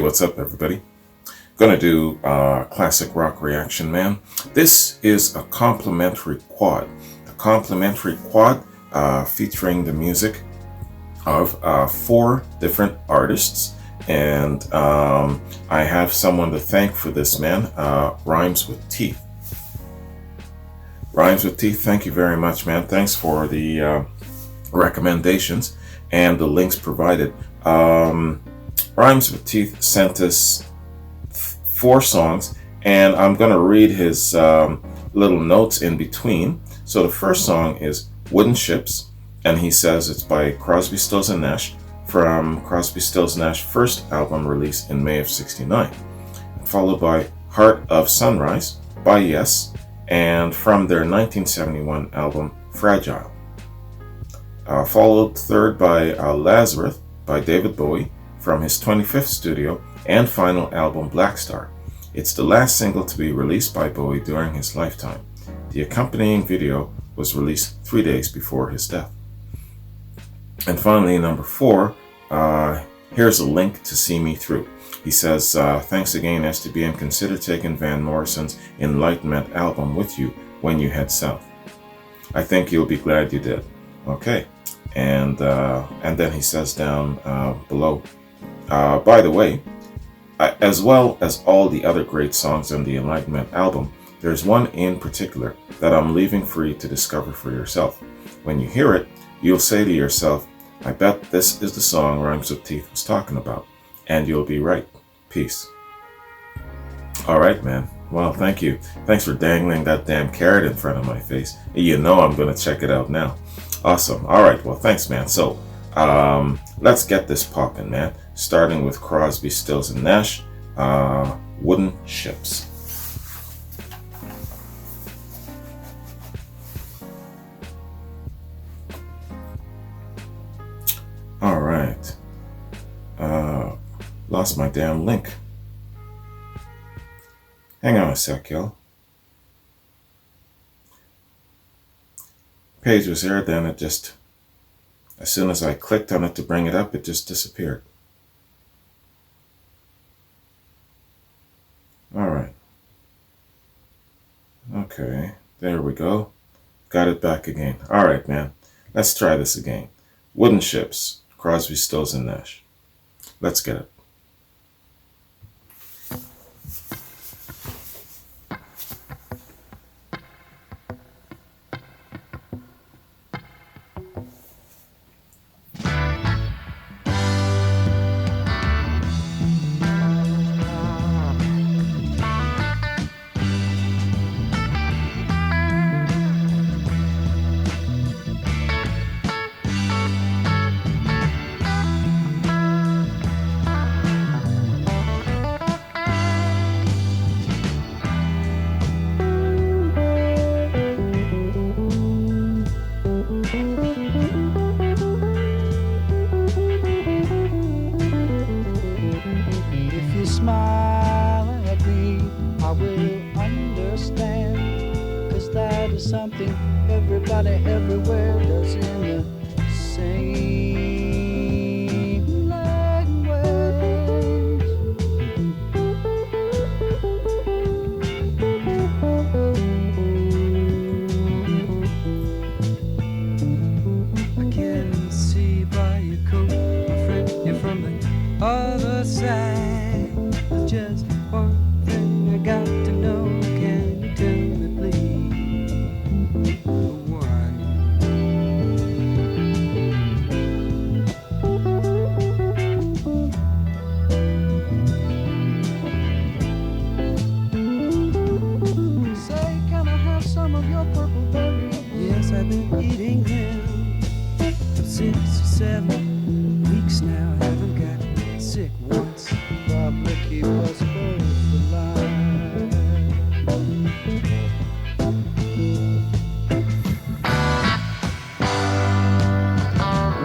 what's up, everybody? Gonna do a classic rock reaction, man. This is a complimentary quad. A complimentary quad featuring the music of 4 different artists. And I have someone to thank for this, man. Rhymes with Teeth. Rhymes with Teeth, thank you very much, man. Thanks for the recommendations and the links provided. Rhymes with Teeth sent us 4 songs, and I'm going to read his little notes in between. So the first song is Wooden Ships, and he says it's by Crosby, Stills and Nash from Crosby, Stills and Nash first album released in May of '69, followed by Heart of Sunrise by Yes, and from their 1971 album Fragile. Followed third by Lazarus by David Bowie from his 25th studio and final album Black Star. It's the last single to be released by Bowie during his lifetime. The accompanying video was released 3 days before his death. And finally, number 4, here's a link to See Me Through. He says, thanks again, STB, and consider taking Van Morrison's Enlightenment album with you when you head south. I think you'll be glad you did. Okay. And then he says down below, by the way, as well as all the other great songs on the Enlightenment album, there's one in particular that I'm leaving for you to discover for yourself. When you hear it, you'll say to yourself, I bet this is the song Rhymes with Teeth was talking about. And you'll be right. Peace. Alright, man. Well, thank you. Thanks for dangling that damn carrot in front of my face. You know I'm going to check it out now. Awesome. Alright, well, thanks, man. So, let's get this poppin', man. Starting with Crosby, Stills and Nash, Wooden Ships. Alright. Lost my damn link. Hang on a sec, y'all. Page was here, then it just, as soon as I clicked on it to bring it up, it just disappeared. Alright. Okay, there we go. Got it back again. Alright, man. Let's try this again. Wooden Ships, Crosby, Stills and Nash. Let's get it. Something everybody everywhere does in the same language. I can see by your coat, my friend, you're from the other side. There's just one thing I got to know. Can you tell me, please? I've been eating them for 6 or 7 weeks now. Haven't got sick once. Probably keep us both alive.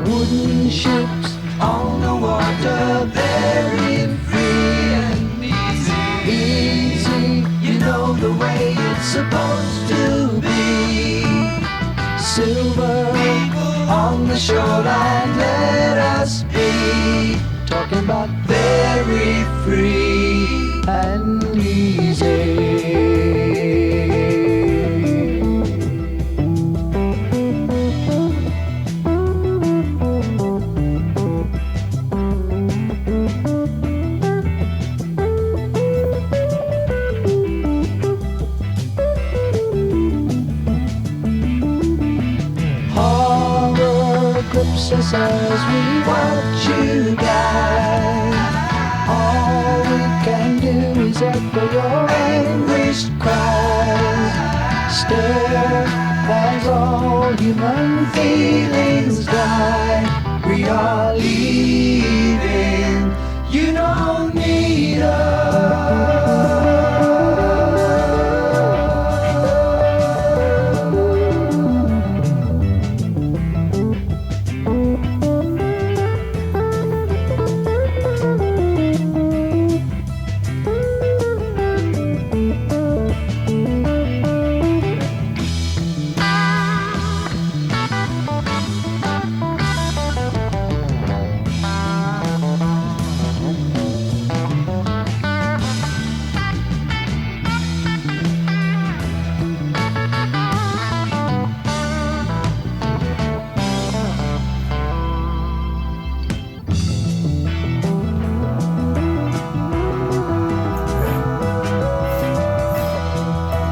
Wooden ships on the water, very free and easy. Easy, you know the way it's supposed to be. Silver on the shoreline, let us be talking about very free. precious as we watch you die. All we can do is echo your anguished cries. Stare as all human feelings die. We are leaving, you don't need us.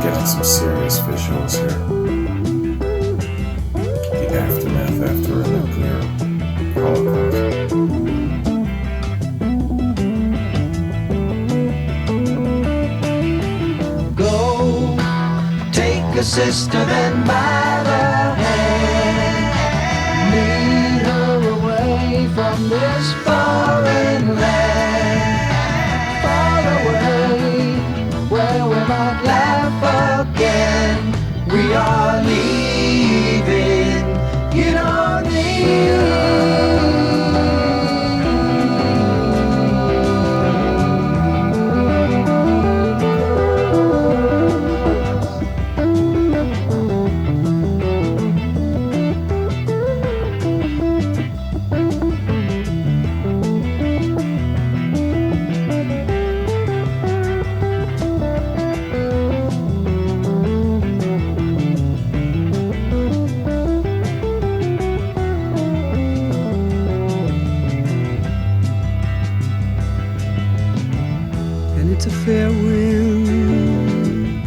Getting some serious visuals here. The aftermath after a nuclear holocaust. Go, take a sister then by the hand. Lead her away from this foreign land. Far away, where we might laugh again. We are leaving, you don't need It's a fair wind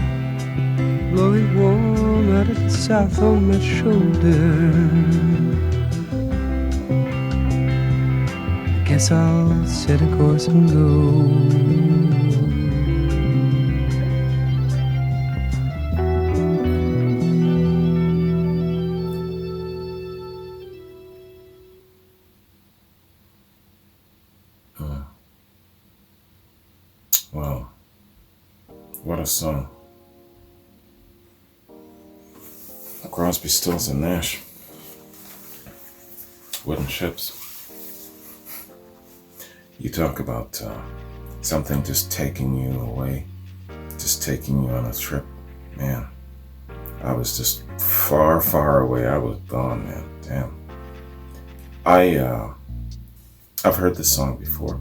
blowing warm out of the south on my shoulder. I guess I'll set a course and go. Wow, what a song. Crosby, Stills and Nash. Wooden Ships. You talk about something just taking you away, just taking you on a trip. Man, I was just far, far away. I was gone, man. Damn. I've heard this song before.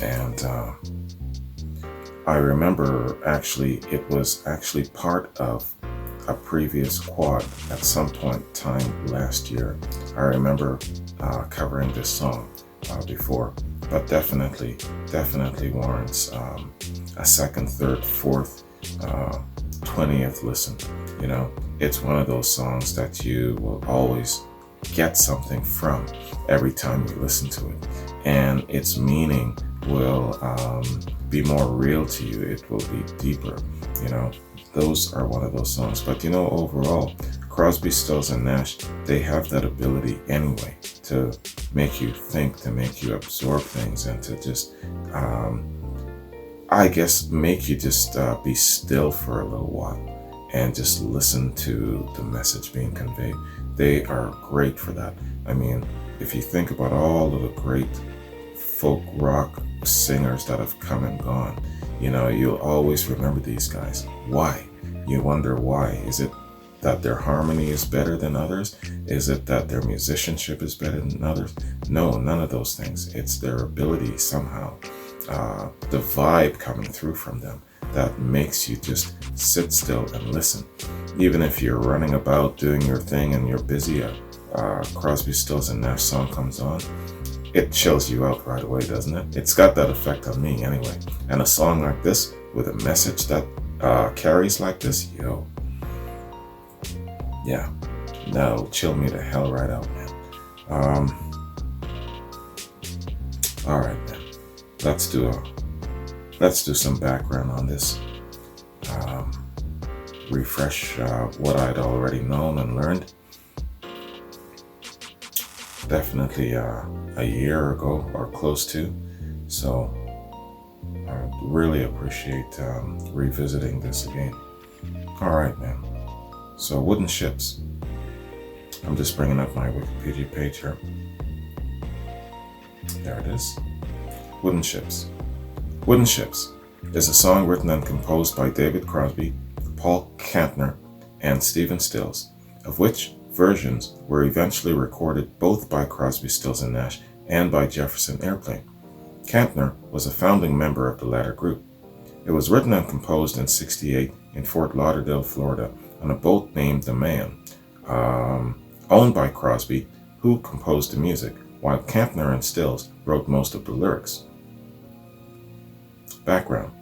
And I remember it was actually part of a previous quad at some point in time last year. I remember covering this song before, but definitely warrants a second, third, fourth, 20th listen. You know, it's one of those songs that you will always get something from every time you listen to it, and its meaning will be more real to you. It will be deeper. You know, those are one of those songs. But you know, overall, Crosby, Stills and Nash, they have that ability anyway to make you think, to make you absorb things, and to just I guess make you just be still for a little while and just listen to the message being conveyed. They are great for that. I mean, if you think about all of the great folk rock singers that have come and gone, you know, you'll always remember these guys. Why? You wonder why. Is it that their harmony is better than others? Is it that their musicianship is better than others? No, none of those things. It's their ability somehow, the vibe coming through from them that makes you just sit still and listen. Even if you're running about doing your thing and you're busy, Crosby, Stills and Nash song comes on, it chills you out right away, doesn't it? It's got that effect on me anyway. And a song like this with a message that carries like this, yeah, that'll chill me the hell right out, man. All right, man. Let's do some background on this. Refresh what I'd already known and learned. Definitely a year ago or close to. So I really appreciate revisiting this again. All right, man. So wooden ships. I'm just bringing up my Wikipedia page here. There it is. Wooden Ships. Wooden Ships is a song written and composed by David Crosby, Paul Kantner, and Stephen Stills, of which versions were eventually recorded both by Crosby, Stills and Nash and by Jefferson Airplane. Kantner was a founding member of the latter group. It was written and composed in '68 in Fort Lauderdale, Florida, on a boat named The Man, owned by Crosby, who composed the music, while Kantner and Stills wrote most of the lyrics. Background.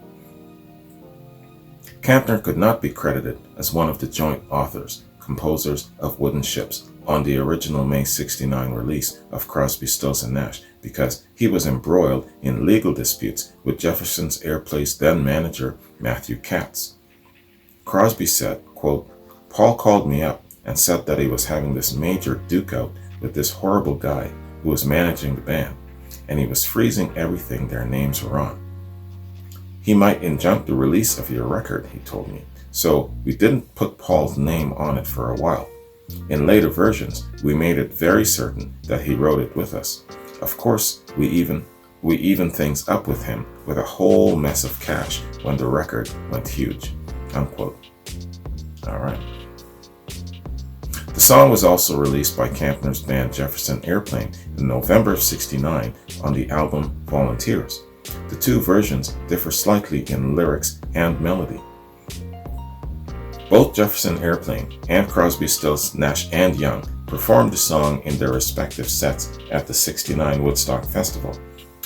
Kantner could not be credited as one of the joint authors, composers of Wooden Ships on the original May '69 release of Crosby, Stills and Nash because he was embroiled in legal disputes with Jefferson's Airplane's then manager, Matthew Katz. Crosby said, quote, "Paul called me up and said that he was having this major duke out with this horrible guy who was managing the band, and he was freezing everything their names were on. He might injunct the release of your record," he told me, "so we didn't put Paul's name on it for a while. In later versions, we made it very certain that he wrote it with us. Of course, we even things up with him with a whole mess of cash when the record went huge." Unquote. All right. The song was also released by Kantner's band Jefferson Airplane in November of '69 on the album Volunteers. The two versions differ slightly in lyrics and melody. Both Jefferson Airplane and Crosby, Stills, Nash and Young performed the song in their respective sets at the '69 Woodstock Festival.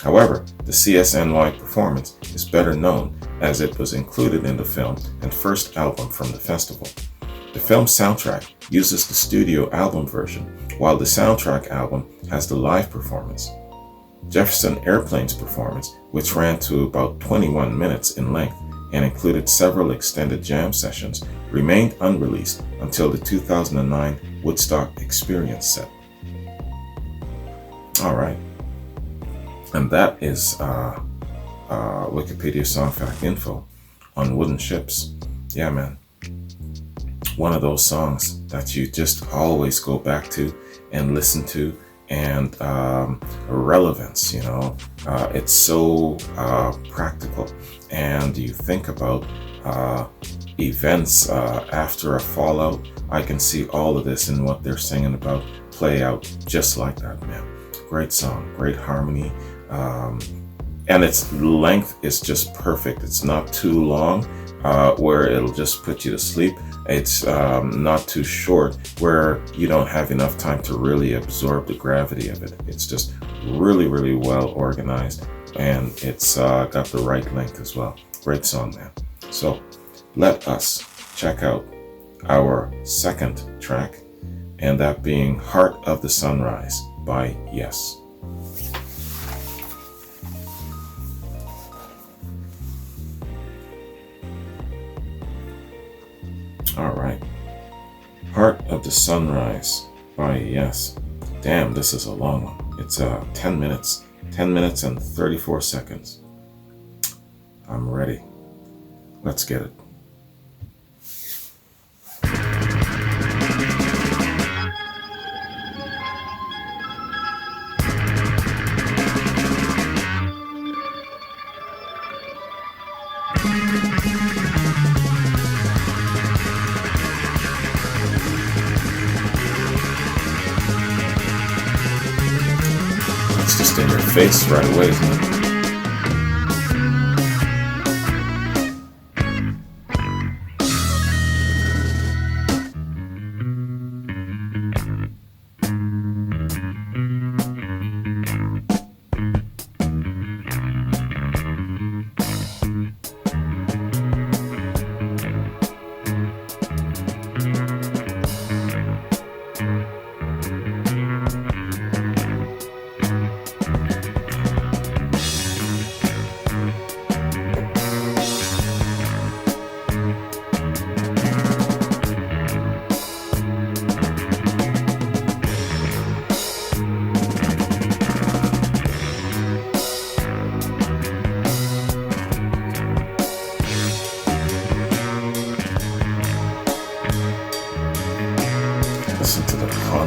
However, the CSNY performance is better known as it was included in the film and first album from the festival. The film's soundtrack uses the studio album version, while the soundtrack album has the live performance. Jefferson Airplane's performance, which ran to about 21 minutes in length and included several extended jam sessions, remained unreleased until the 2009 Woodstock Experience set. All right. And that is Wikipedia Song Fact info on Wooden Ships. Yeah, man. One of those songs that you just always go back to and listen to, and relevance, you know. It's so practical, and you think about events after a fallout. I can see all of this in what they're singing about play out just like that, man. Great song, great harmony, and its length is just perfect. It's not too long where it'll just put you to sleep. It's not too short where you don't have enough time to really absorb the gravity of it. It's just really, really well organized, and it's got the right length as well. Great song, man. So let us check out our second track, and that being Heart of the Sunrise by Yes. All right. Heart of the Sunrise by Yes. Damn, this is a long one. It's 10 minutes. 10 minutes and 34 seconds. I'm ready. Let's get it. It's just in your face right away, isn't it?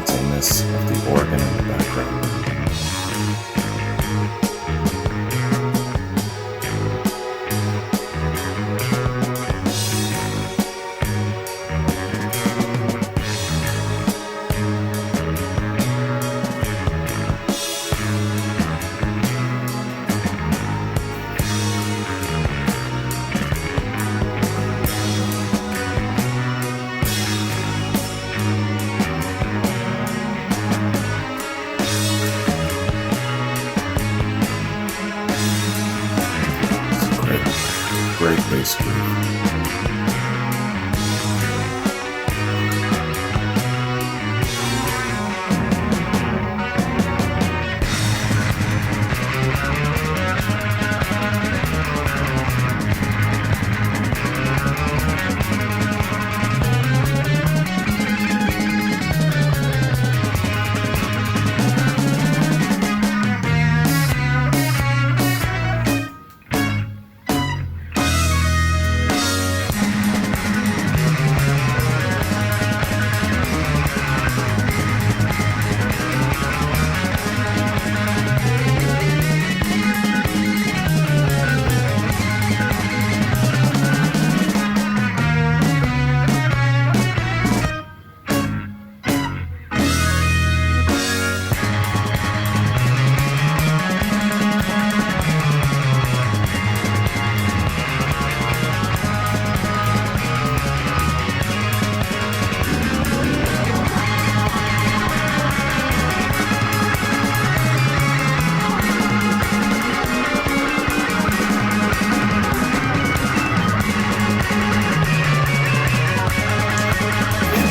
hauntingness of the organ in the background. Great bass groove.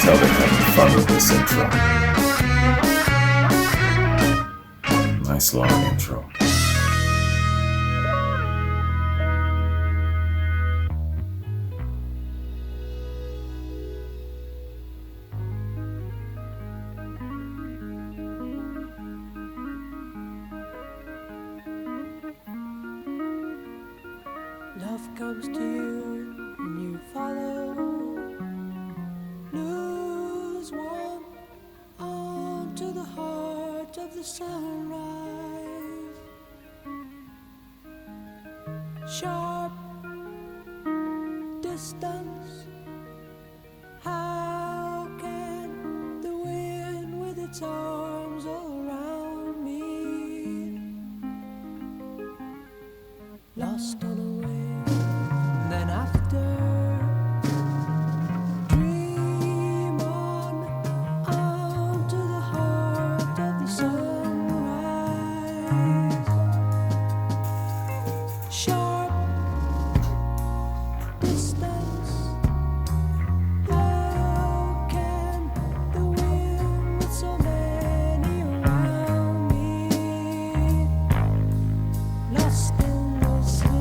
Tell they're having fun with this intro. Nice long intro. Love comes to you and you follow. Lose one onto the heart of the sunrise. Sharp distance. How can the wind with its arms all around me? Lost on a wave, then after. Dream on to the heart of the sunrise. Sharp distance. How can the wind with so many around me? Lost in the city.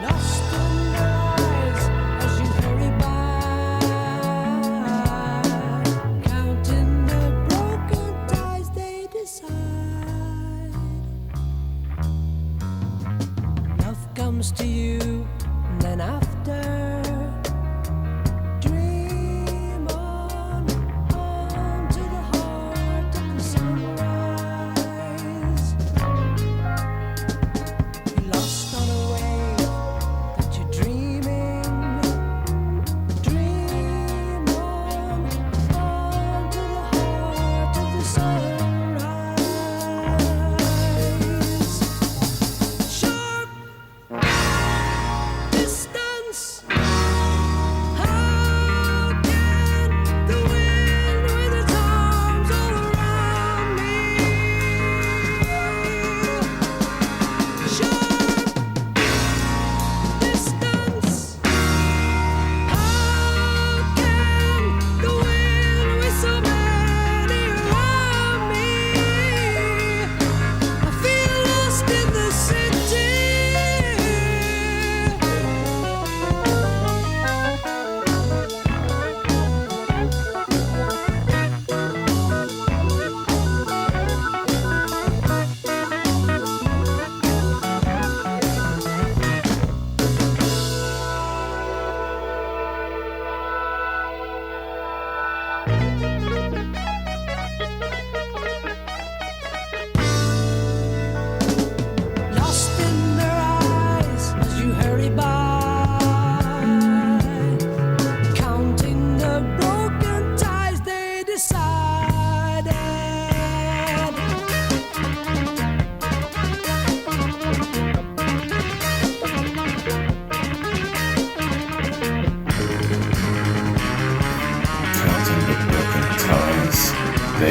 Lost in your eyes as you hurry by, counting the broken ties they decide. Love comes to you, and then after, dream on to the heart of the sunrise. You're lost on a wave that you're dreaming. Dream on to the heart of the sunrise. Sharp distance.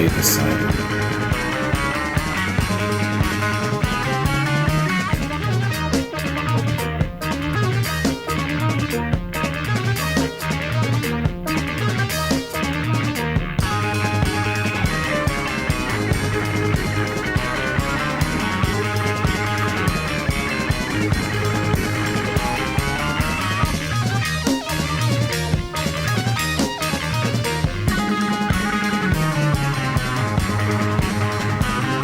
they decided.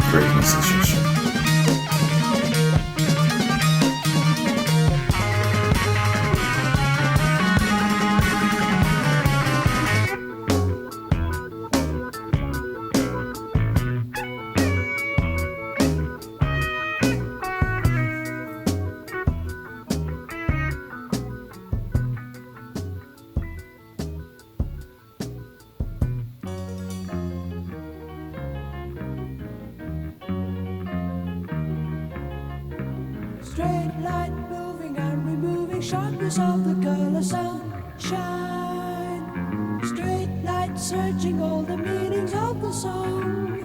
Great musicianship. Straight light moving and removing sharpness of the color sunshine. Straight light searching all the meanings of the song.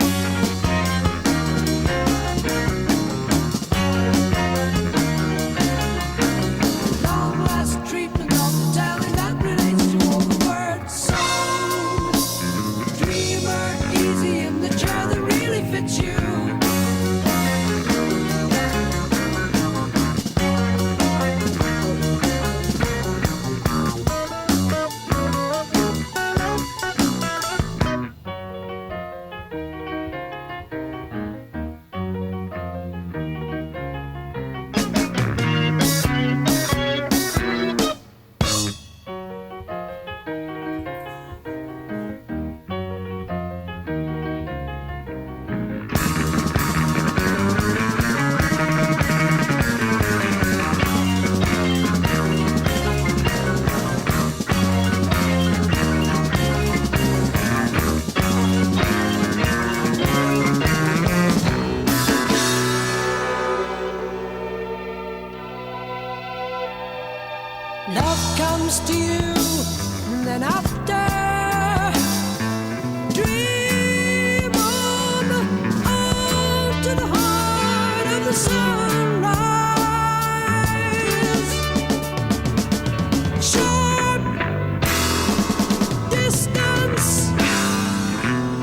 Long last treatment of the talent that relates to all the words song. Dreamer easy in the chair that really fits you. Love comes to you, and then after, dream on to the heart of the sunrise. Sharp distance,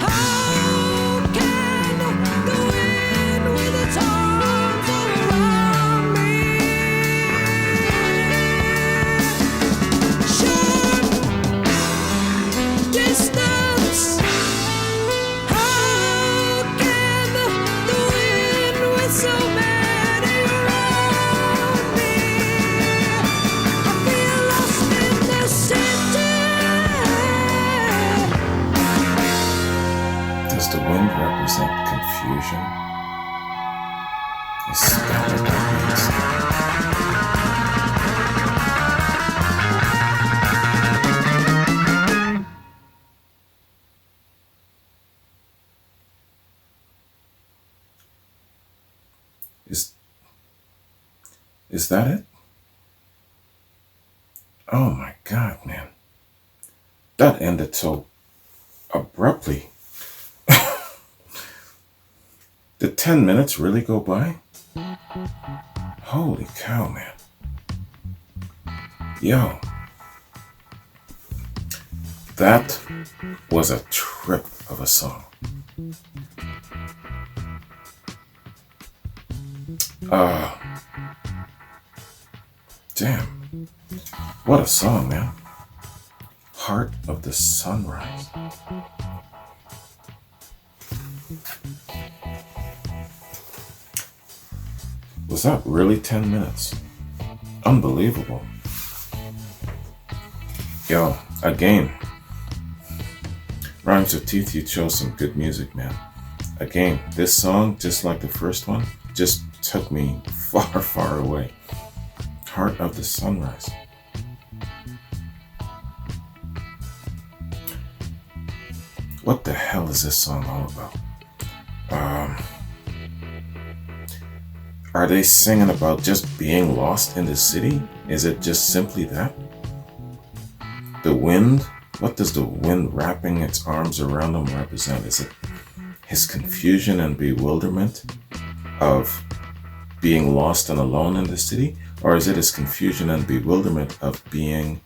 how can the wind with its arms around me? Distance. How can the wind with so many around me? I feel lost in the city. Does the wind represent confusion? Is that what that means? Is that it? Oh my God, man. That ended so abruptly. Did 10 minutes really go by? Holy cow, man. Yo. That was a trip of a song. Damn. What a song, man. Heart of the Sunrise. Was that really 10 minutes? Unbelievable. Yo, again. Rhymes with Teeth, you chose some good music, man. Again, this song, just like the first one, just took me far, far away. Heart of the Sunrise. What the hell is this song all about? Are they singing about just being lost in the city? Is it just simply that? The wind? What does the wind wrapping its arms around them represent? Is it his confusion and bewilderment of being lost and alone in the city? Or is it his confusion and bewilderment of being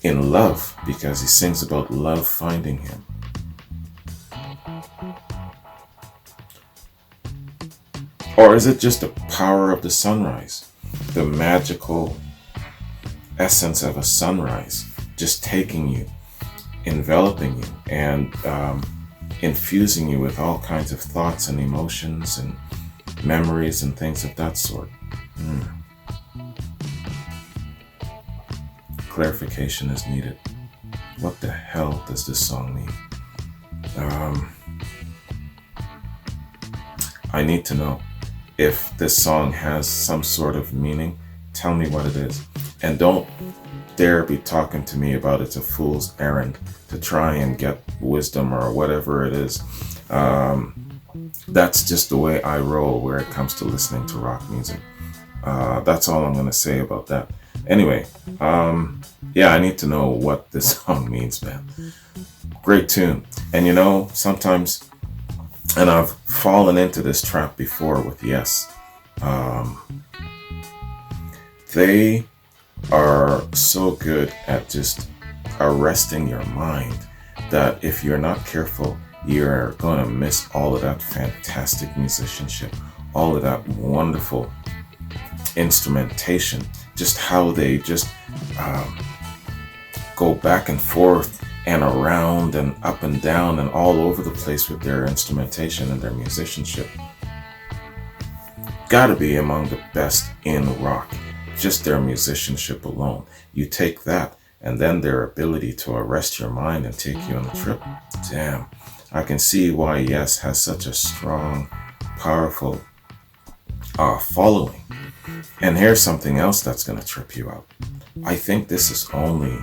in love, because he sings about love finding him? Or is it just the power of the sunrise, the magical essence of a sunrise, just taking you, enveloping you, and infusing you with all kinds of thoughts and emotions and memories and things of that sort? Clarification is needed. What the hell does this song mean? I need to know. If this song has some sort of meaning, tell me what it is. And don't dare be talking to me about it's a fool's errand to try and get wisdom or whatever it is. That's just the way I roll where it comes to listening to rock music. That's all I'm going to say about that. Anyway, yeah, I need to know what this song means, man. Great tune. And you know, sometimes, and I've fallen into this trap before with Yes. They are so good at just arresting your mind that if you're not careful, you're going to miss all of that fantastic musicianship, all of that wonderful instrumentation, just how they just go back and forth and around and up and down and all over the place with their instrumentation and their musicianship. Gotta be among the best in rock. Just their musicianship alone. You take that and then their ability to arrest your mind and take you on a trip. Damn, I can see why Yes has such a strong, powerful following. And here's something else that's gonna trip you out. I think this is only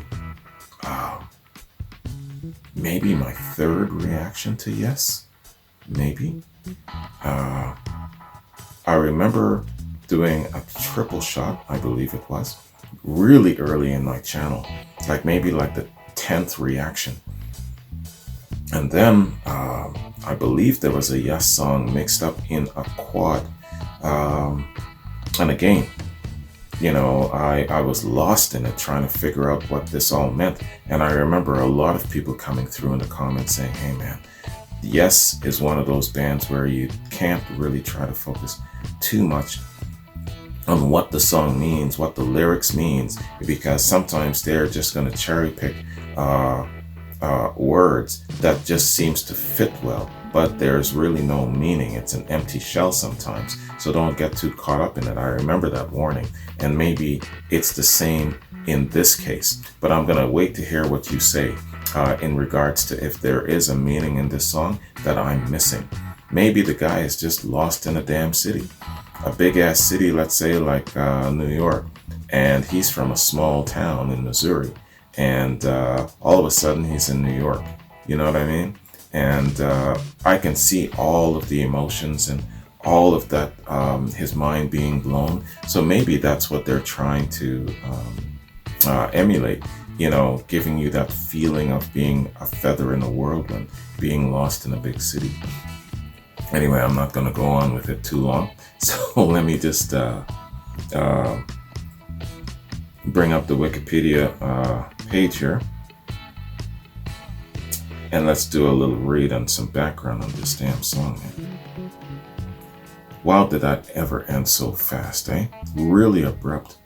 maybe my third reaction to Yes. Maybe. I remember doing a triple shot, I believe it was, really early in my channel, like maybe like the 10th reaction. And then I believe there was a Yes song mixed up in a quad. And again, you know, I was lost in it, trying to figure out what this all meant. And I remember a lot of people coming through in the comments saying, hey man, Yes is one of those bands where you can't really try to focus too much on what the song means, what the lyrics means, because sometimes they're just going to cherry pick words that just seems to fit well, but there's really no meaning. It's an empty shell sometimes. So don't get too caught up in it. I remember that warning, and maybe it's the same in this case, but I'm going to wait to hear what you say in regards to if there is a meaning in this song that I'm missing. Maybe the guy is just lost in a damn city, a big ass city, let's say like New York, and he's from a small town in Missouri, and all of a sudden he's in New York. You know what I mean? And I can see all of the emotions and all of that, his mind being blown. So maybe that's what they're trying to emulate, you know, giving you that feeling of being a feather in a whirlwind, being lost in a big city. Anyway, I'm not going to go on with it too long. So let me just bring up the Wikipedia page here. And let's do a little read on some background on this damn song, man. Wow, did that ever end so fast, eh? Really abrupt.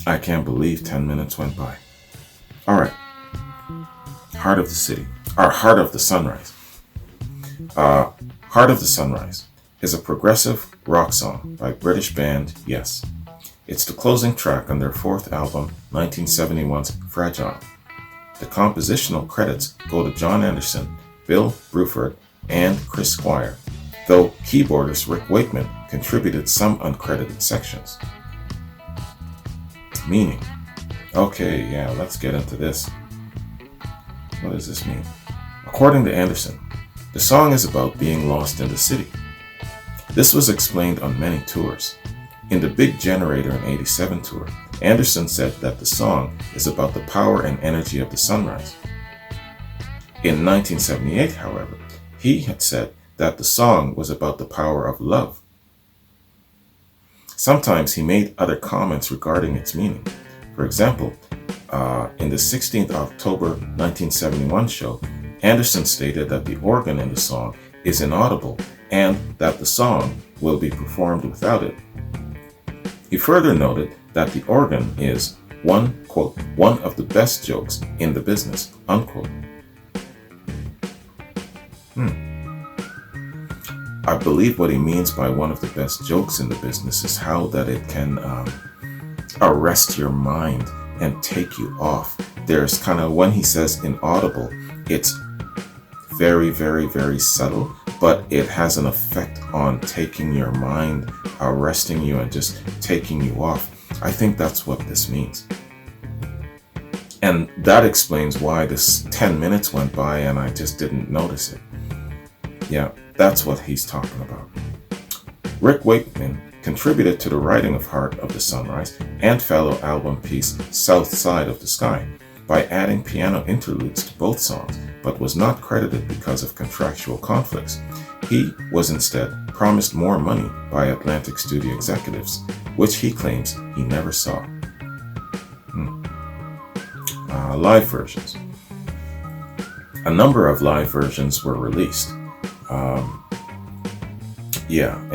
I can't believe 10 minutes went by. All right. Heart of the City, or Heart of the Sunrise. Heart of the Sunrise is a progressive rock song by British band Yes. It's the closing track on their fourth album, 1971's Fragile. The compositional credits go to John Anderson, Bill Bruford, and Chris Squire, though keyboardist Rick Wakeman contributed some uncredited sections. Meaning. Okay, yeah, let's get into this. What does this mean? According to Anderson, the song is about being lost in the city. This was explained on many tours. In the Big Generator in '87 tour, Anderson said that the song is about the power and energy of the sunrise. In 1978, however, He had said that the song was about the power of love. Sometimes he made other comments regarding its meaning. For example, in the 16th October 1971 show, Anderson stated that the organ in the song is inaudible and that the song will be performed without it. He further noted that the organ is, one, quote, one of the best jokes in the business, unquote. I believe what he means by one of the best jokes in the business is how that it can arrest your mind and take you off. There's kind of, when he says inaudible, it's very, very, very subtle, but it has an effect on taking your mind, arresting you, and just taking you off. I think that's what this means. And that explains why this 10 minutes went by and I just didn't notice it. Yeah, that's what he's talking about. Rick Wakeman contributed to the writing of Heart of the Sunrise and fellow album piece South Side of the Sky by adding piano interludes to both songs, but was not credited because of contractual conflicts. He was instead promised more money by Atlantic studio executives, which he claims he never saw. Live versions. A number of live versions were released.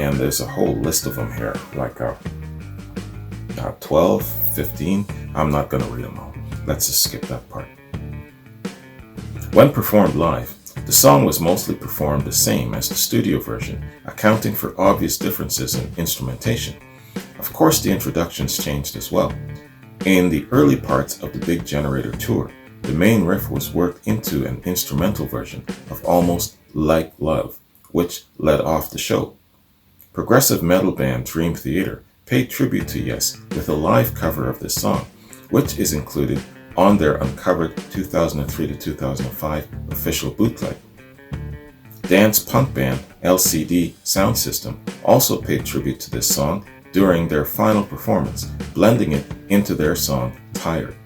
And there's a whole list of them here, like 12, 15. I'm not going to read them all. Let's just skip that part. When performed live, the song was mostly performed the same as the studio version, accounting for obvious differences in instrumentation. Of course, the introductions changed as well. In the early parts of the Big Generator tour, the main riff was worked into an instrumental version of Almost Like Love, which led off the show. Progressive metal band Dream Theater paid tribute to Yes with a live cover of this song, which is included on their uncovered 2003 to 2005 official bootleg. Dance punk band LCD Sound System also paid tribute to this song during their final performance, blending it into their song Tired.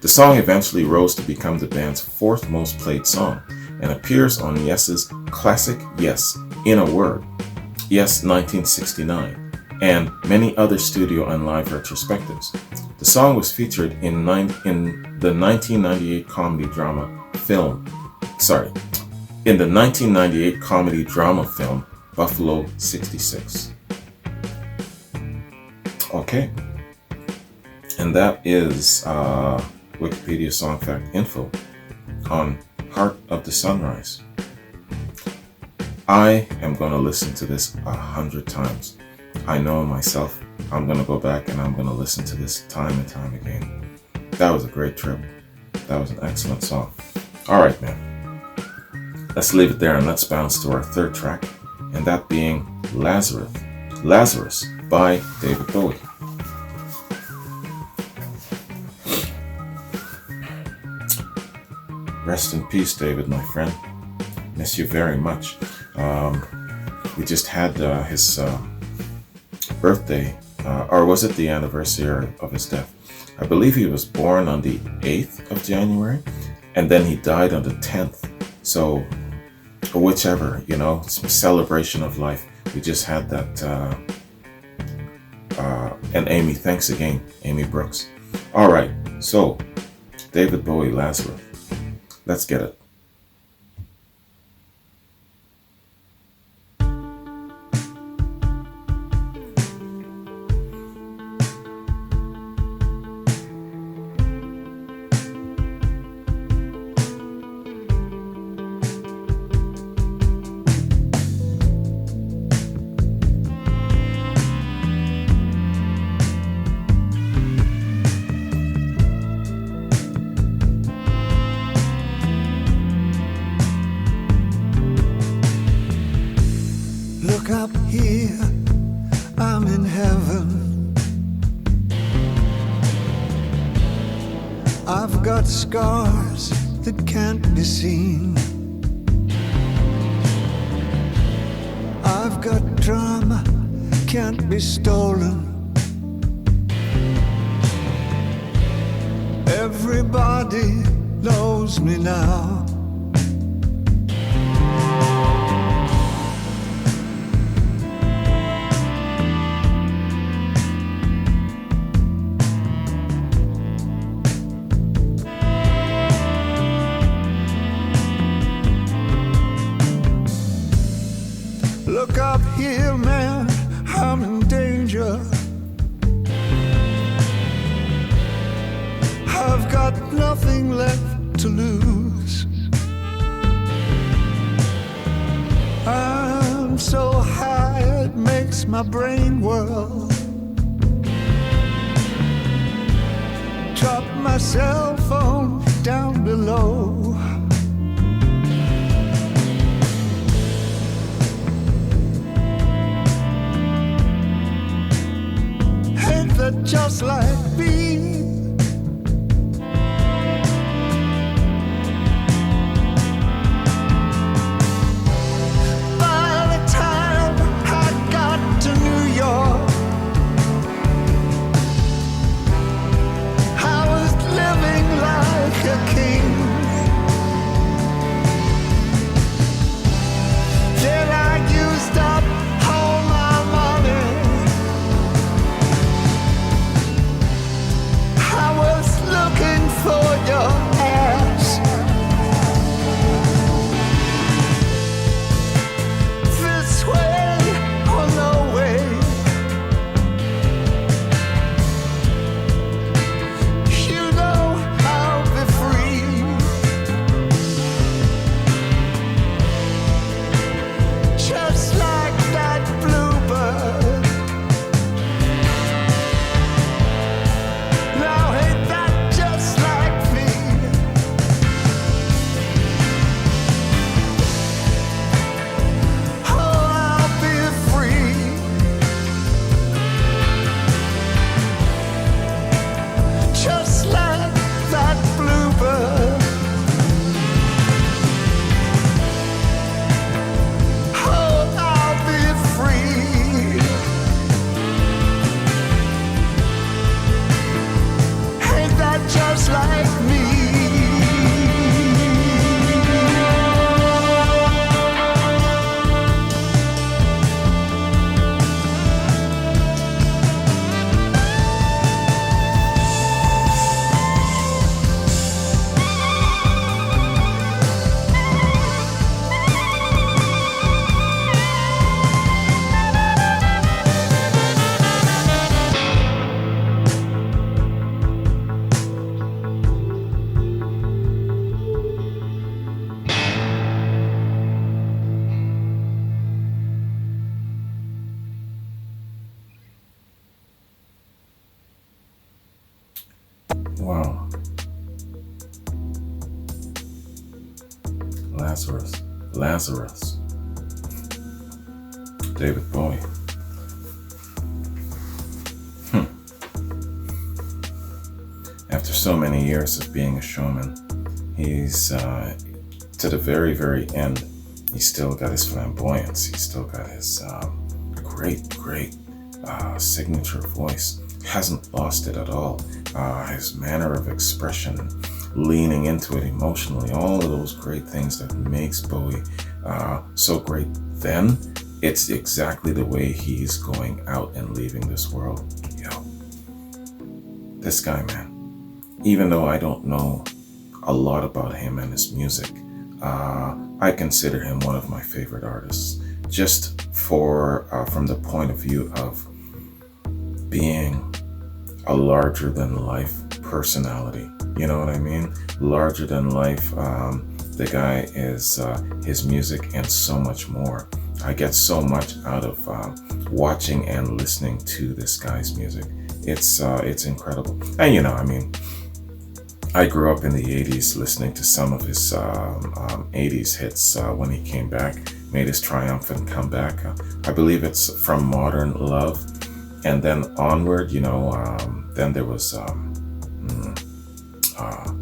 The song eventually rose to become the band's fourth most played song and appears on Yes's classic Yes in a Word, Yes 1969, and many other studio and live retrospectives. The song was featured in the 1998 comedy drama film Buffalo 66. Okay, and that is Wikipedia Song Fact info on Heart of the Sunrise. I am going to listen to this 100 times. I know myself, I'm going to go back and I'm going to listen to this time and time again. That was a great trip. That was an excellent song. All right, man. Let's leave it there and let's bounce to our third track, and that being Lazarus by David Bowie. Rest in peace, David, my friend. Miss you very much. We just had his birthday, or was it the anniversary of his death? I believe he was born on the 8th of January, and then he died on the 10th. So, whichever, it's a celebration of life. We just had that. And Amy, thanks again, Amy Brooks. All right, so David Bowie, Lazarus. Let's get it. Up here, I'm in heaven. I've got scars that can't be seen. I've got drama, can't be stolen. Everybody knows me now. Look up here, man, I'm in danger. I've got nothing left to lose. I'm so high it makes my brain whirl. Drop my cell phone down below. Ain't that just like me? Wow. Lazarus. David Bowie. After so many years of being a showman, he's to the very, very end, he's still got his flamboyance. He's still got his great signature voice. Hasn't lost it at all. His manner of expression, leaning into it emotionally, all of those great things that makes Bowie so great. Then it's exactly the way he's going out and leaving this world. This guy, man, even though I don't know a lot about him and his music, I consider him one of my favorite artists, just from the point of view of being a larger than life personality. You know what I mean? Larger than life. The guy is his music and so much more. I get so much out of watching and listening to this guy's music. It's incredible. And I grew up in the 80s listening to some of his 80s hits when he came back, made his triumphant comeback. I believe it's From Modern Love. And then onward, then there was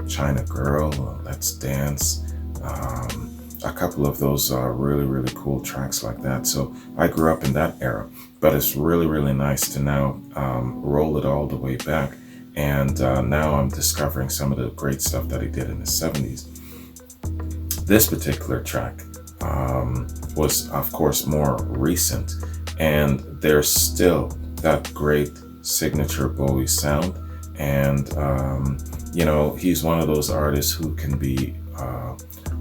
China Girl, Let's Dance, a couple of those really, really cool tracks like that. So I grew up in that era, but it's really, really nice to now roll it all the way back. And now I'm discovering some of the great stuff that he did in the 70s. This particular track was, of course, more recent, and there's still that great signature Bowie sound. And, he's one of those artists who can be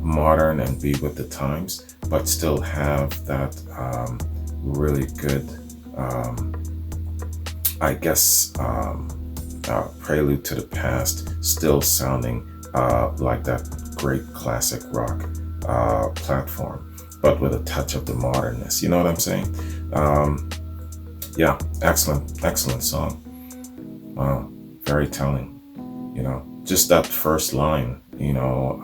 modern and be with the times, but still have that really good, I guess, prelude to the past, still sounding like that great classic rock platform, but with a touch of the modernness. You know what I'm saying? Yeah, excellent song. Wow, very telling. You know, just that first line, you know,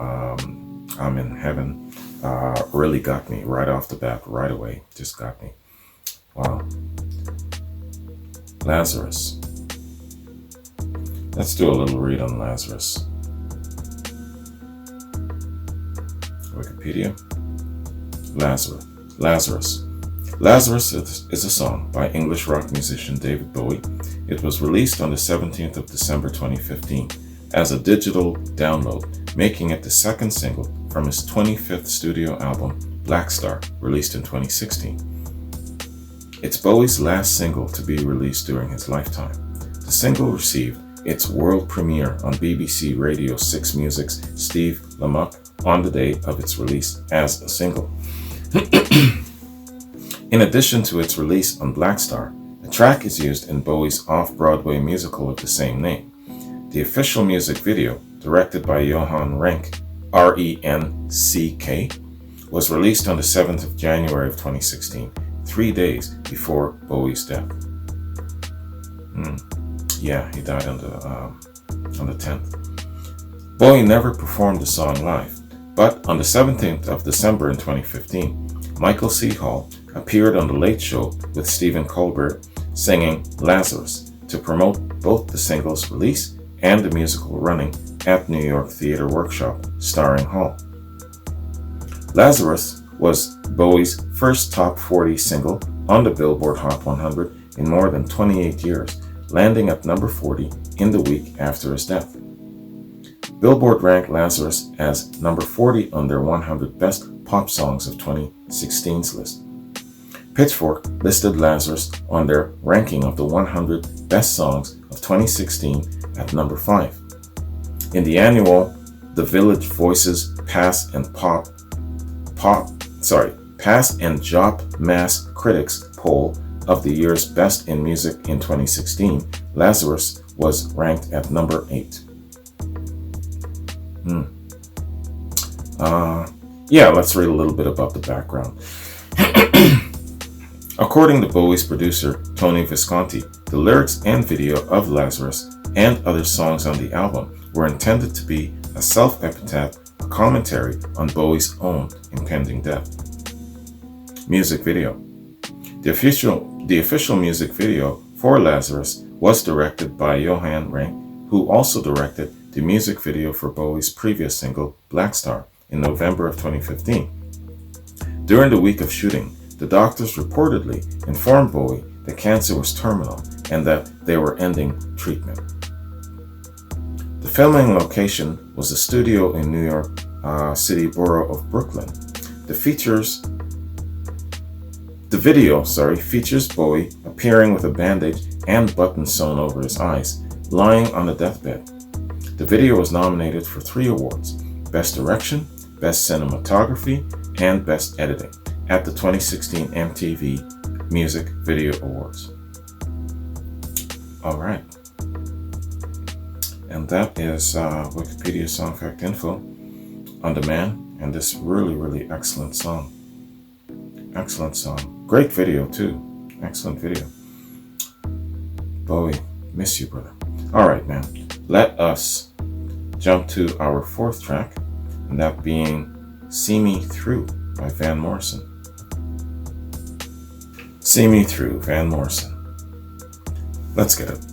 I'm in heaven, really got me right off the bat, right away, just got me. Wow. Lazarus. Let's do a little read on Lazarus. Wikipedia. Lazarus. Lazarus is a song by English rock musician David Bowie. It was released on the 17th of December 2015 as a digital download, making it the second single from his 25th studio album, Black Star, released in 2016. It's Bowie's last single to be released during his lifetime. The single received its world premiere on BBC Radio 6 Music's Steve Lamacq on the day of its release as a single. In addition to its release on Black Star, the track is used in Bowie's off-Broadway musical of the same name. The official music video, directed by Johan Renck, R-E-N-C-K, was released on the 7th of January of 2016, 3 days before Bowie's death. Yeah, he died on the 10th. Bowie never performed the song live, but on the 17th of December in 2015, Michael C. Hall appeared on The Late Show with Stephen Colbert singing Lazarus to promote both the single's release and the musical running at New York Theatre Workshop, starring Hall. Lazarus was Bowie's first top 40 single on the Billboard Hot 100 in more than 28 years, landing at number 40 in the week after his death. Billboard ranked Lazarus as number 40 on their 100 Best Pop Songs of 2016's list. Pitchfork listed Lazarus on their ranking of the 100 Best Songs of 2016 at number 5. In the annual The Village Voices Pass and Jop Mass Critics poll of the year's Best in Music in 2016, Lazarus was ranked at number 8. Yeah, let's read a little bit about the background. According to Bowie's producer, Tony Visconti, the lyrics and video of Lazarus and other songs on the album were intended to be a self-epitaph, a commentary on Bowie's own impending death. Music video. The official music video for Lazarus was directed by Johan Renck, who also directed the music video for Bowie's previous single, Black Star, in November of 2015. During the week of shooting, the doctors reportedly informed Bowie that cancer was terminal and that they were ending treatment. The filming location was a studio in New York City borough of Brooklyn. The video features Bowie appearing with a bandage and button sewn over his eyes, lying on a deathbed. The video was nominated for 3 awards: Best Direction, Best Cinematography, and Best Editing at the 2016 MTV Music Video Awards. All right. And that is Wikipedia Song Fact Info on the man and this really, really excellent song. Excellent song. Great video too. Excellent video. Bowie, miss you, brother. All right, man. Let us jump to our 4th track, and that being See Me Through by Van Morrison. See Me Through, Van Morrison. Let's get it.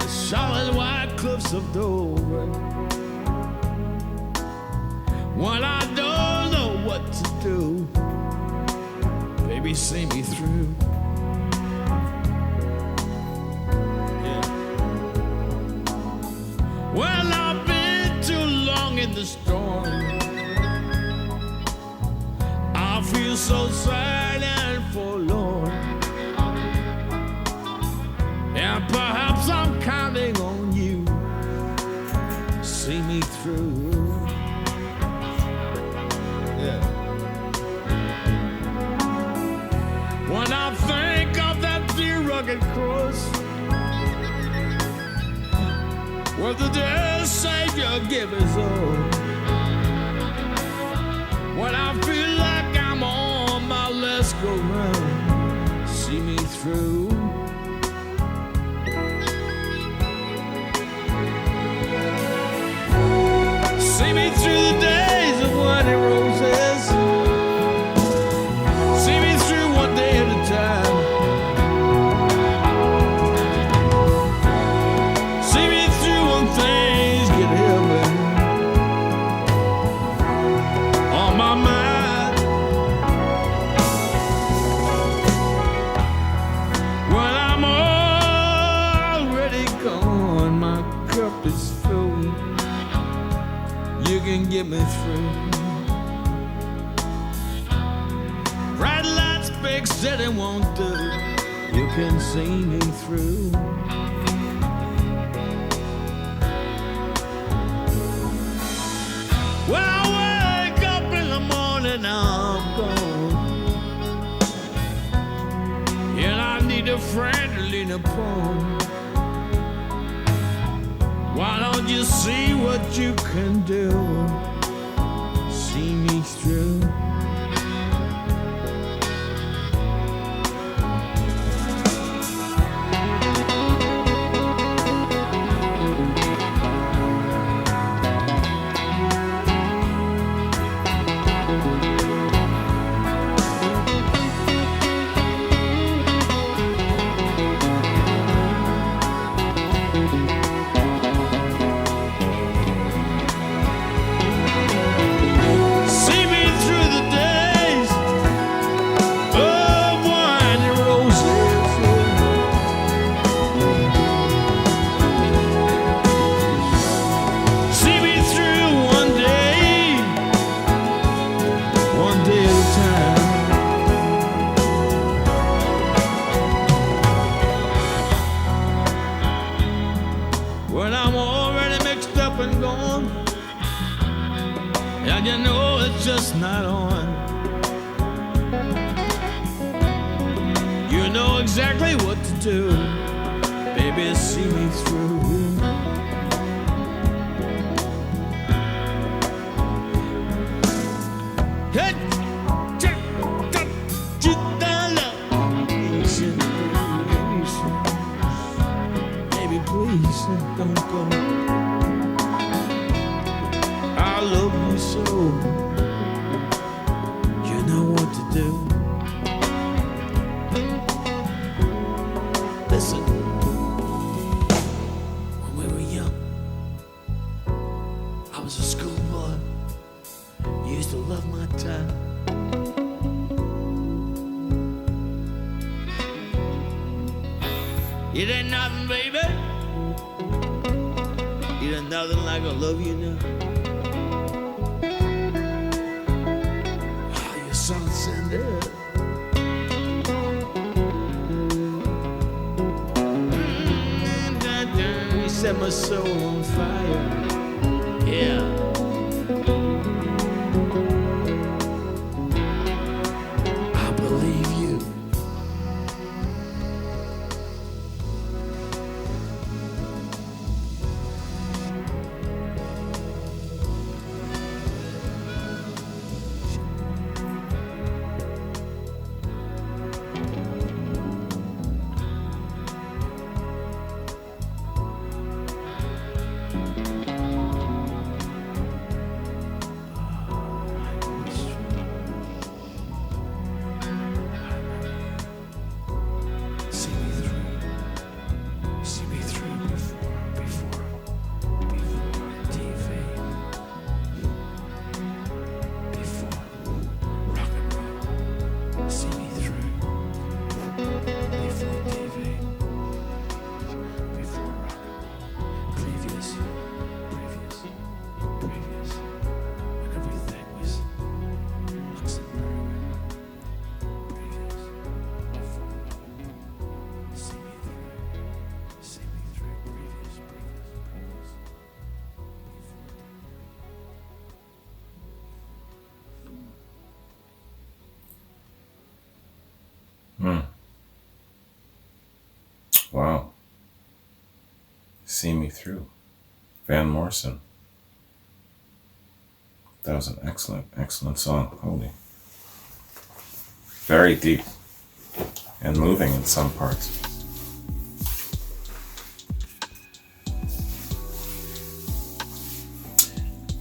Solid white cliffs of Dover, when I don't know what to do. Baby, see me through. Yeah. Well, I've been too long in the storm. I feel so sad and forlorn. And perhaps I'm counting on you. See me through. Yeah. When I think of that dear rugged cross, where the dear Savior gave his all. When I feel like I'm on my last go round, see me through. See me through the days of white roses. See me through one day at a time. See me through when things get heavy on my mind. When I'm already gone, my cup is full. You can get me through. Bright lights, big city won't do. You can see me through. When I wake up in the morning, I'm gone, and I need a friend to lean upon. Why don't you see what you can do? See me through. Just not on. You know exactly what to do. Baby, see me through. Hey, baby, please don't go. I love you so. Do. Listen, when we were young, I was a schoolboy. You used to love my time. It ain't nothing, baby. It ain't nothing like I love you now. You set my soul on fire. Yeah. I believe you. Hmm. Wow. See Me Through. Van Morrison. That was an excellent, excellent song. Holy. Very deep and moving in some parts.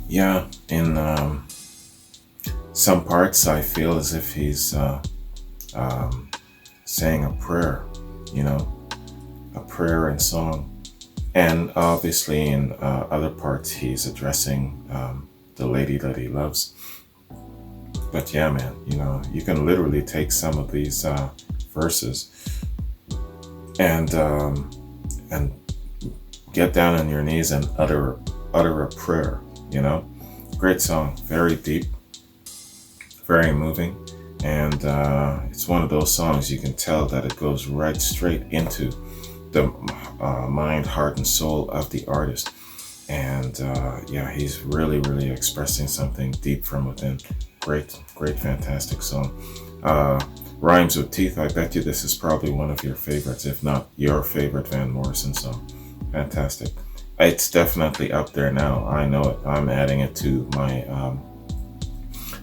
Yeah, in some parts I feel as if he's saying a prayer, you know, a prayer and song. And obviously in other parts he's addressing the lady that he loves. But yeah, man, you know, you can literally take some of these verses and get down on your knees and utter a prayer, you know. Great song, very deep, very moving, and it's one of those songs you can tell that it goes right straight into the mind, heart, and soul of the artist. And yeah, he's really, really expressing something deep from within. Great, fantastic song. Rhymes with Teeth, I bet you this is probably one of your favorites, if not your favorite Van Morrison song. Fantastic. It's definitely up there now. I know it. I'm adding it to my,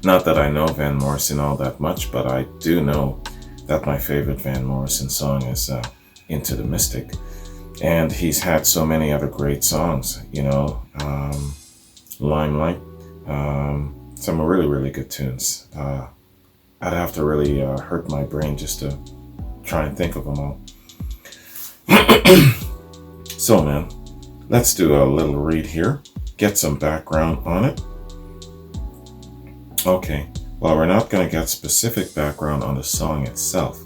not that I know Van Morrison all that much, but I do know that my favorite Van Morrison song is Into the Mystic. And he's had so many other great songs, you know, Limelight, some really, really good tunes. I'd have to really hurt my brain just to try and think of them all. So, man, let's do a little read here, get some background on it. Okay, well, we're not going to get specific background on the song itself,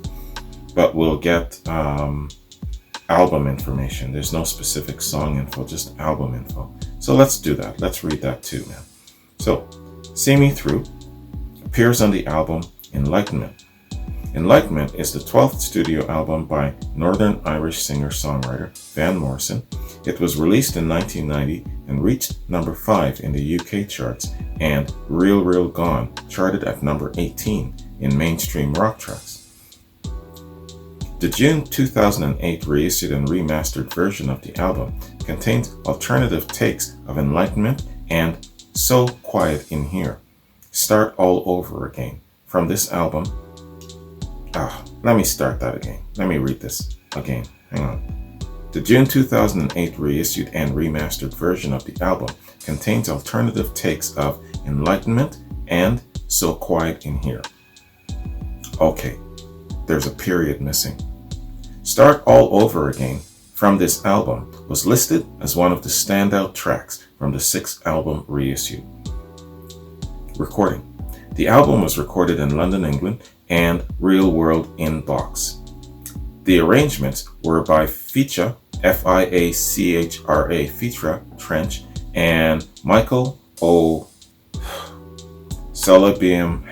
but we'll get album information. There's no specific song info, just album info. So let's do that. Let's read that too, man. So, See Me Through appears on the album Enlightenment. Enlightenment is the 12th studio album by Northern Irish singer-songwriter Van Morrison. It was released in 1990 and reached number 5 in the UK charts, and Real Real Gone charted at number 18 in mainstream rock tracks. The June 2008 reissued and remastered version of the album contains alternative takes of Enlightenment and So Quiet in Here, Start All Over Again. From this album, let me start that again. Let me read this again. Hang on. The June 2008 reissued and remastered version of the album contains alternative takes of Enlightenment and So Quiet in Here. Okay, there's a period missing. Start All Over Again from this album was listed as one of the standout tracks from the 6th album reissue. Recording. The album was recorded in London, England, and Real World in Box. The arrangements were by Fiachra, Fiachra, Fiachra Trench, and Michael O. Solibium,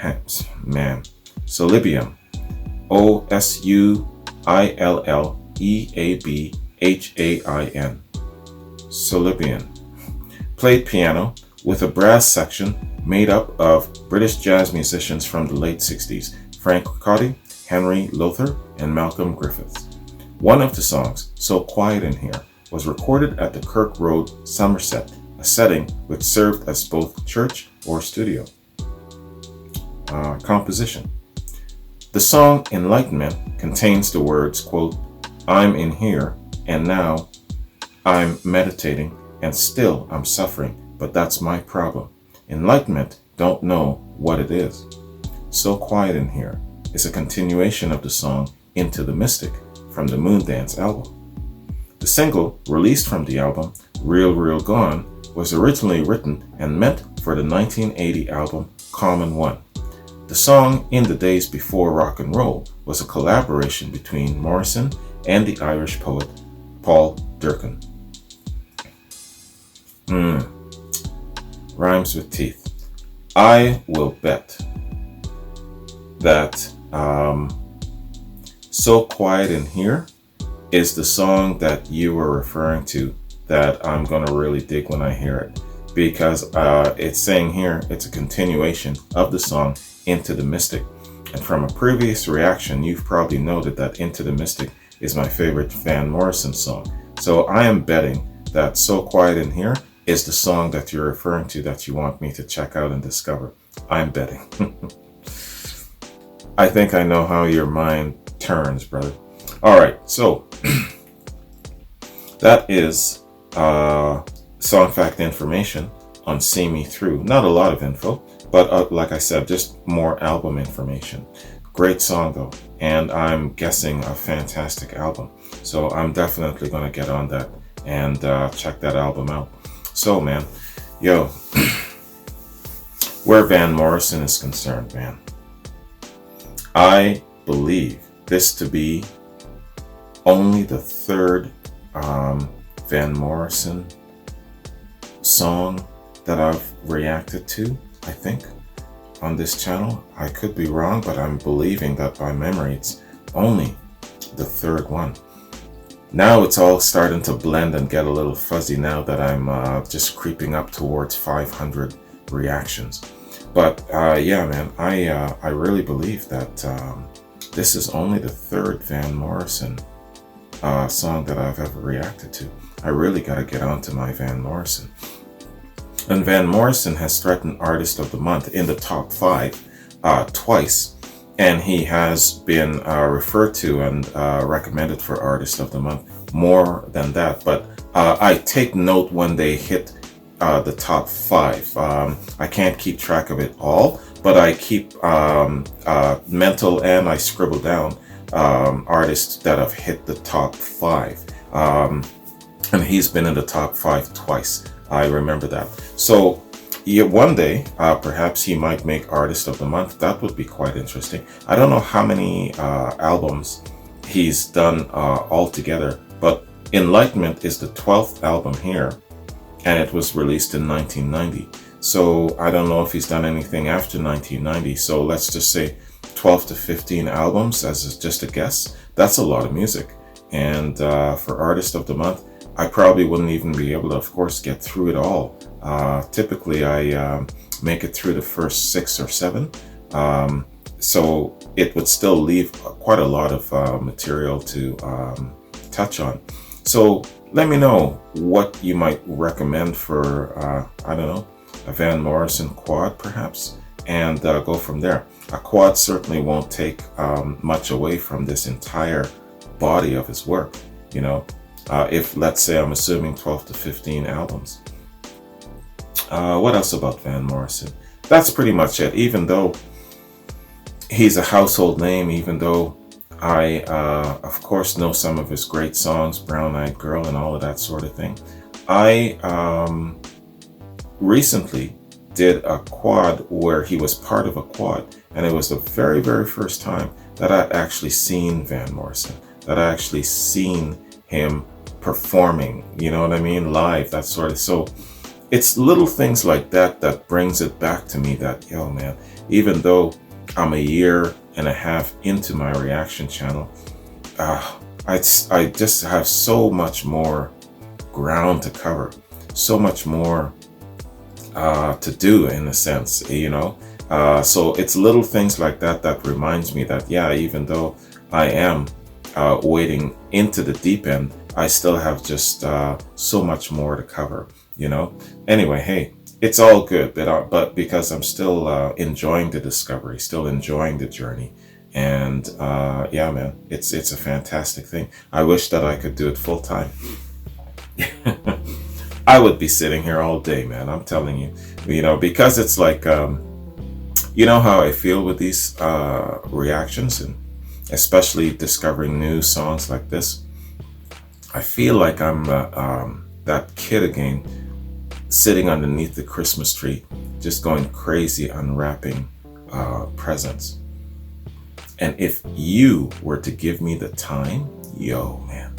Osuilleabhain. Solibian. Played piano with a brass section made up of British jazz musicians from the late 60s, Frank Cotty, Henry Lowther, and Malcolm Griffiths. One of the songs, So Quiet in Here, was recorded at the Kirk Road, Somerset, a setting which served as both church or studio. Composition. The song Enlightenment contains the words, quote, I'm in here, and now I'm meditating, and still I'm suffering, but that's my problem. Enlightenment don't know what it is. So Quiet in Here is a continuation of the song Into the Mystic from the Moondance album. The single released from the album, Real Real Gone, was originally written and meant for the 1980 album Common One. The song In the Days Before Rock and Roll was a collaboration between Morrison and the Irish poet Paul Durcan. Rhymes with Teeth. I will bet that So Quiet in Here is the song that you were referring to that I'm going to really dig when I hear it, because it's saying here it's a continuation of the song Into the Mystic. And from a previous reaction, you've probably noted that Into the Mystic is my favorite Van Morrison song. So I am betting that So Quiet in Here is the song that you're referring to that you want me to check out and discover. I'm betting. I think I know how your mind turns, brother. All right, so that is song fact information on See Me Through. Not a lot of info, but like I said, just more album information. Great song though, and I'm guessing a fantastic album. So I'm definitely going to get on that and check that album out. So man, yo, where Van Morrison is concerned, man, I believe this to be only the third Van Morrison song that I've reacted to, I think, on this channel. I could be wrong, but I'm believing that by memory it's only the third one. Now it's all starting to blend and get a little fuzzy now that I'm just creeping up towards 500 reactions. But yeah, man, I really believe that this is only the third Van Morrison song that I've ever reacted to. I really got to get onto my Van Morrison. And Van Morrison has threatened Artist of the Month in the top 5 twice. And he has been referred to and recommended for Artist of the Month more than that. But I take note when they hit the top 5. I can't keep track of it all, but I keep mental and I scribble down artists that have hit the top 5. And he's been in the top 5 twice. I remember that. So yeah, one day, perhaps he might make Artist of the Month. That would be quite interesting. I don't know how many albums he's done altogether, but Enlightenment is the 12th album here, and it was released in 1990. So I don't know if he's done anything after 1990. So let's just say 12 to 15 albums as just a guess. That's a lot of music. And for Artist of the Month, I probably wouldn't even be able to, of course, get through it all. Typically, I make it through the first 6 or 7. So it would still leave quite a lot of material to touch on. So let me know what you might recommend for, I don't know, a Van Morrison quad perhaps, and go from there. A quad certainly won't take much away from this entire body of his work, you know. If, let's say, I'm assuming 12 to 15 albums. What else about Van Morrison? That's pretty much it. Even though he's a household name, even though I, of course, know some of his great songs, Brown Eyed Girl and all of that sort of thing, I recently did a quad where he was part of a quad. And it was the very, very first time that I actually seen Van Morrison, that I actually seen him performing, you know what I mean, live, that sort of. So it's little things like that that brings it back to me that, yo man, even though I'm a year and a half into my reaction channel, I just have so much more ground to cover, so much more to do in a sense, you know. So it's little things like that that reminds me that, yeah, even though I am wading into the deep end, I still have just so much more to cover, you know. Anyway, hey, it's all good, but because I'm still enjoying the discovery, still enjoying the journey, and yeah, man, it's a fantastic thing. I wish that I could do it full time. I would be sitting here all day, man. I'm telling you, you know, because it's like, you know how I feel with these reactions, and especially discovering new songs like this. I feel like I'm that kid again, sitting underneath the Christmas tree, just going crazy unwrapping presents. And if you were to give me the time, yo, man,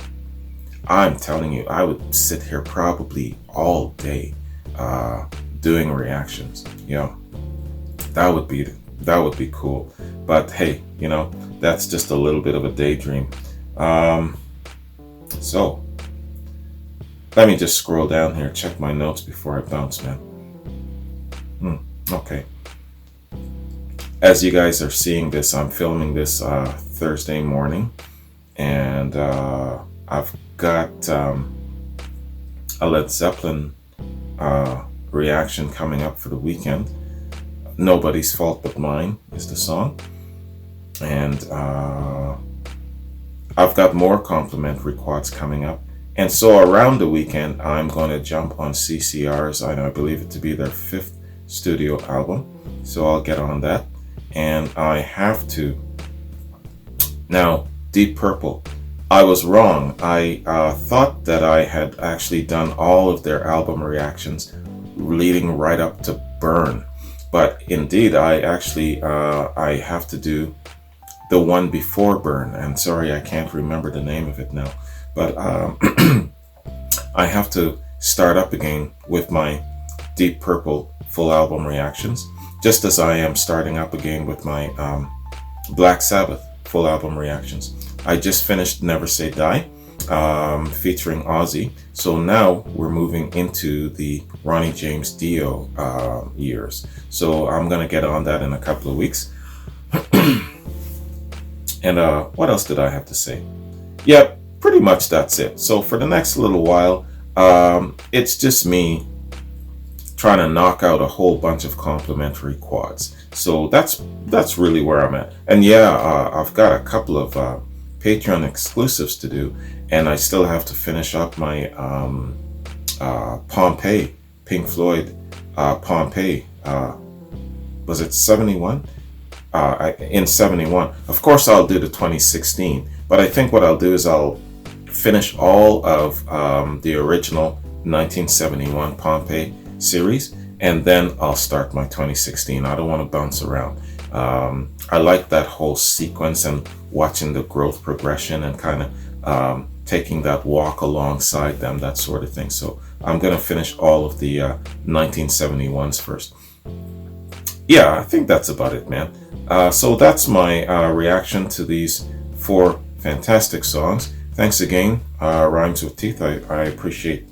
I'm telling you, I would sit here probably all day doing reactions. Yo, that would be cool. But hey, you know, that's just a little bit of a daydream. So let me just scroll down here, check my notes before I bounce, man. Okay. As you guys are seeing this, I'm filming this Thursday morning, and I've got a Led Zeppelin reaction coming up for the weekend. Nobody's Fault But Mine is the song, and I've got more complimentary quads coming up. And so around the weekend, I'm going to jump on CCR's, I believe it to be their 5th studio album. So I'll get on that. And I have to. Now, Deep Purple. I was wrong. I thought that I had actually done all of their album reactions leading right up to Burn. But indeed, I actually, I have to do the one before Burn. And sorry, I can't remember the name of it now. But I have to start up again with my Deep Purple full album reactions, just as I am starting up again with my Black Sabbath full album reactions. I just finished Never Say Die, featuring Ozzy. So now we're moving into the Ronnie James Dio years. So I'm going to get on that in a couple of weeks. And what else did I have to say? Yep. Pretty much that's it. So for the next little while, it's just me trying to knock out a whole bunch of complimentary quads. So that's really where I'm at. And yeah, I've got a couple of Patreon exclusives to do, and I still have to finish up my Pompeii, Pink Floyd Pompeii. Was it 71? In 71. Of course, I'll do the 2016. But I think what I'll do is I'll finish all of the original 1971 Pompeii series, and then I'll start my 2016. I don't want to bounce around. I like that whole sequence and watching the growth progression and kind of taking that walk alongside them, that sort of thing. So I'm going to finish all of the 1971s first. Yeah, I think that's about it, man. So that's my reaction to these 4 fantastic songs. Thanks again, Rhymes with Teeth. I appreciate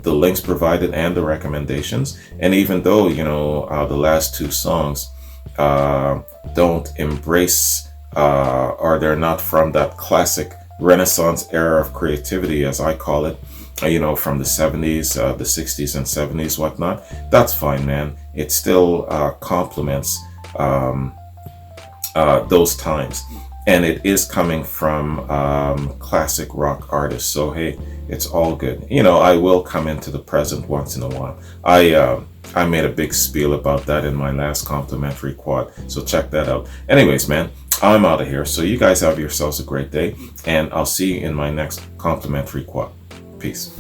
the links provided and the recommendations. And even though, the last 2 songs don't embrace or they're not from that classic Renaissance era of creativity, as I call it, from the 70s, the 60s and 70s, whatnot, that's fine, man. It still complements those times. And it is coming from classic rock artists. So, hey, it's all good. I will come into the present once in a while. I made a big spiel about that in my last complimentary quad. So check that out. Anyways, man, I'm out of here. So you guys have yourselves a great day. And I'll see you in my next complimentary quad. Peace.